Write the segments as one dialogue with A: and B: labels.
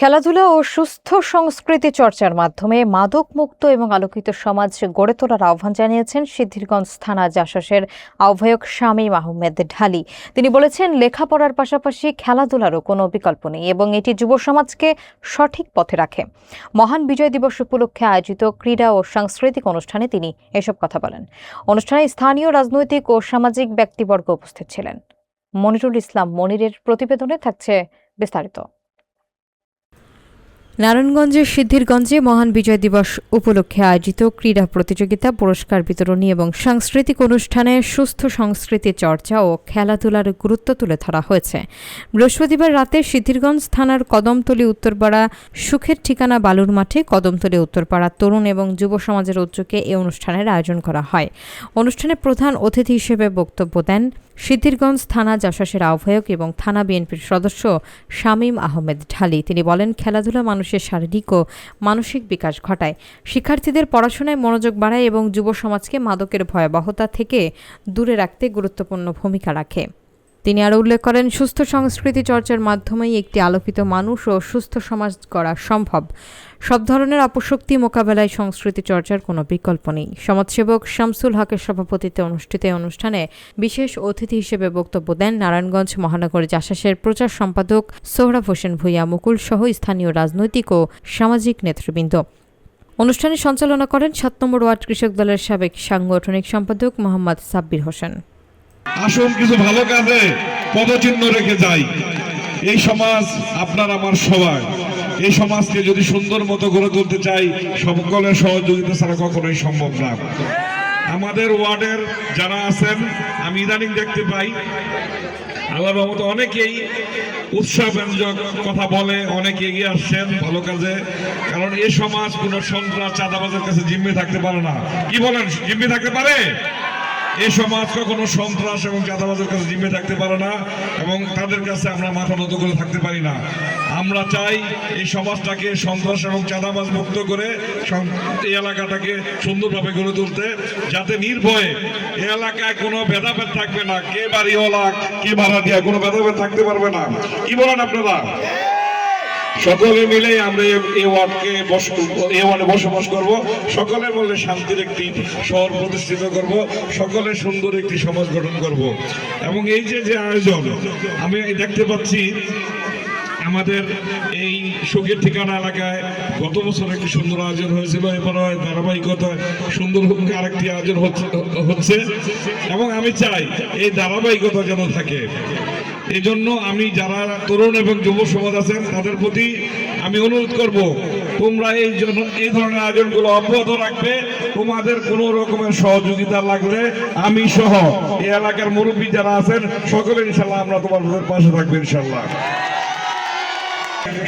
A: খেলাধুলা ও সুস্থ সংস্কৃতি চর্চার মাধ্যমে মাদকমুক্ত এবং আলোকিত সমাজ গড়ে তোলার আহ্বান জানিয়েছেন সিদ্ধিরগঞ্জ থানা জাসাসের আহ্বায়ক শামীম আহমেদ ঢালী। তিনি বলেছেন, লেখাপড়ার পাশাপাশি খেলাধুলারও কোনো বিকল্প নেই এবং এটি যুব সমাজকে সঠিক পথে রাখে। মহান বিজয় দিবস উপলক্ষে আয়োজিত ক্রীড়া ও সাংস্কৃতিক অনুষ্ঠানে তিনি এসব কথা বলেন। অনুষ্ঠানে স্থানীয় রাজনৈতিক ও সামাজিক ব্যক্তিবর্গ উপস্থিত ছিলেন। মনিরুল ইসলাম মনিরের প্রতিবেদনে থাকছে বিস্তারিত। নারায়ণগঞ্জের সিদ্ধিরগঞ্জে মহান বিজয় দিবস উপলক্ষে আয়োজিত ক্রীড়া প্রতিযোগিতা, পুরস্কার বিতরণী এবং সাংস্কৃতিক অনুষ্ঠানে সুস্থ সংস্কৃতি চর্চা ও খেলাধুলার গুরুত্ব তুলে ধরা হয়েছে। বৃহস্পতিবার রাতে সিদ্ধিরগঞ্জ থানার কদমতলী উত্তরপাড়া সুখের ঠিকানা বালুর মাঠে কদমতলী উত্তরপাড়া তরুণ এবং যুব সমাজের উদ্যোগে এই অনুষ্ঠানের আয়োজন করা হয়। অনুষ্ঠানে প্রধান অতিথি হিসেবে বক্তব্য দেন সিদ্ধিরগঞ্জ থানা জাসাসের আহ্বায়ক এবং থানা বিএনপির সদস্য শামীম আহমেদ ঢালী। তিনি বলেন, খেলাধুলা মানুষের শারীরিক ও মানসিক বিকাশ ঘটায়, শিক্ষার্থীদের পড়াশোনায় মনোযোগ বাড়ায় এবং যুব সমাজকে মাদকের ভয়াবহতা থেকে দূরে রাখতে গুরুত্বপূর্ণ ভূমিকা রাখে। তিনি আরও উল্লেখ করেন, সুস্থ সংস্কৃতি চর্চার মাধ্যমেই একটি আলোকিত মানুষ ও সুস্থ সমাজ গড়া সম্ভব। সব ধরনের অপশক্তি মোকাবেলায় সংস্কৃতি চর্চার কোনো বিকল্প নেই। সমাজসেবক শামসুল হকের সভাপতিত্বে অনুষ্ঠিত এই অনুষ্ঠানে বিশেষ অতিথি হিসেবে বক্তব্য দেন নারায়ণগঞ্জ মহানগর জাসাসের প্রচার সম্পাদক সোহরাব হোসেন ভূঁইয়া মুকুল সহ স্থানীয় রাজনৈতিক ও সামাজিক নেতৃবৃন্দ। অনুষ্ঠানে সঞ্চালনা করেন ৭ নম্বর ওয়ার্ড কৃষক দলের সাবেক সাংগঠনিক সম্পাদক মোহাম্মদ সাব্বির হোসেন।
B: আসুন কিছু ভালো কাজে পদচিহ্ন রেখে যাই। এই সমাজ আপনার আমার সবাই। এই সমাজকে যদি সুন্দর মতো গড়ে তুলতে চাই, সকলের সহযোগিতা ছাড়া কখনোই সম্ভব না। আমাদের ওয়ার্ডের যারা আছেন, আমি ইদানিং দেখতে পাই আল্লাহর রহমতে অনেকেই উৎসাহব্যঞ্জক কথা বলে, অনেকে এগিয়ে আসছেন ভালো কাজে। কারণ এই সমাজ কোনো সন্ত্রাস চাঁদাবাজের কাছে জিম্মি থাকতে পারে না। কি বলেন, জিম্মি থাকতে পারে? এই সমাজ কখনো সন্ত্রাস এবং চাঁদাবাজের কাছে জিম্মি থাকতে পারে না এবং তাদের কাছে আমরা মাথা নত করে থাকতে পারি না। আমরা চাই এই সমাজটাকে সন্ত্রাস এবং চাঁদাবাজ মুক্ত করে এই এলাকাটাকে সুন্দরভাবে গড়ে তুলতে, যাতে নির্ভয়ে এই এলাকায় কোনো ভেদাভেদ থাকবে না। কে বাড়িওয়ালা কে ভাড়া দিয়া কোনো ভেদাভেদ থাকতে পারবে না। কি বলেন আপনারা? সকলে মিলে আমরা এই ওয়ার্ডে বসবাস করব, সকলের মধ্যে শান্তির একটি শহর প্রতিষ্ঠিত করব, সকলের সুন্দর একটি সমাজ গঠন করব। এবং এই যে আয়োজন আমি দেখতে পাচ্ছি, আমাদের এই সুখের ঠিকানা এলাকায় গত বছর একটি সুন্দর আয়োজন হয়েছিল, এবার ধারাবাহিকতায় সুন্দর আরেকটি আয়োজন হচ্ছে এবং আমি চাই এই ধারাবাহিকতা যেন থাকে। এই জন্য আমি যারা তরুণ এবং যুব সমাজ আছেন তাদের প্রতি আমি অনুরোধ করব, তোমরা এই ধরনের আয়োজনগুলো অব্যাহত রাখবে। তোমাদের কোনো রকমের সহযোগিতা লাগলে আমি সহ এই এলাকার মুরব্বী যারা আছেন সকলে ইনশাল্লাহ আমরা তোমাদের পাশে থাকবো ইনশাল্লাহ।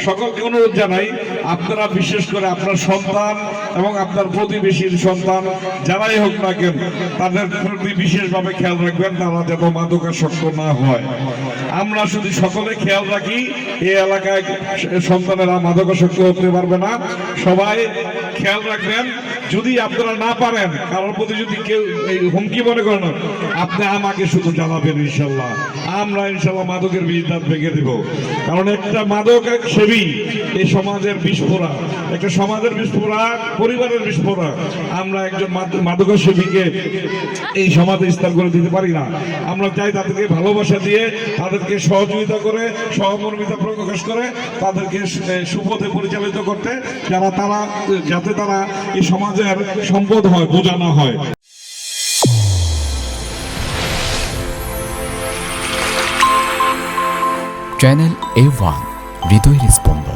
B: সকলকে অনুরোধ জানাই, আপনারা বিশেষ করে আপনার সন্তান এবং আপনার প্রতিবেশীর সন্তান যারাই হোক না কেন, তাদের প্রতি বিশেষভাবে খেয়াল রাখবেন, তারা যেন মাদকাসক্ত না হয়। আমরা যদি সকলে খেয়াল রাখি, এই এলাকায় সন্তানেরা মাদকাসক্ত হতে পারবে না। সবাই খেয়াল রাখবেন। যদি আপনারা না পারেন, কারোর প্রতি যদি কেউ হুমকি মনে করেন, আপনি আমাকে শুধু জানাবেন, ইনশাল্লাহ আমরা ইনশাল্লাহ মাদকের বীজদাঁত ভেঙে দেব। কারণ একটা মাদক সেবী এই সমাজের বিস্ফোরক, একটা সমাজের বিস্ফোরক, পরিবারের বিস্ফোরক। আমরা একজন মাদক সেবীকে এই সমাজে স্থান করে দিতে পারি না। আমরা চাই তাদেরকে ভালোবাসা দিয়ে, তাদেরকে সহযোগিতা করে, সহমর্মিতা প্রকাশ করে তাদেরকে সুপথে পরিচালিত করতে, যাতে তারা এই সমাজের সম্পদ হয়, বোঝা না হয়।
C: চ্যানেল A1 হৃদয়ের স্পন্দন।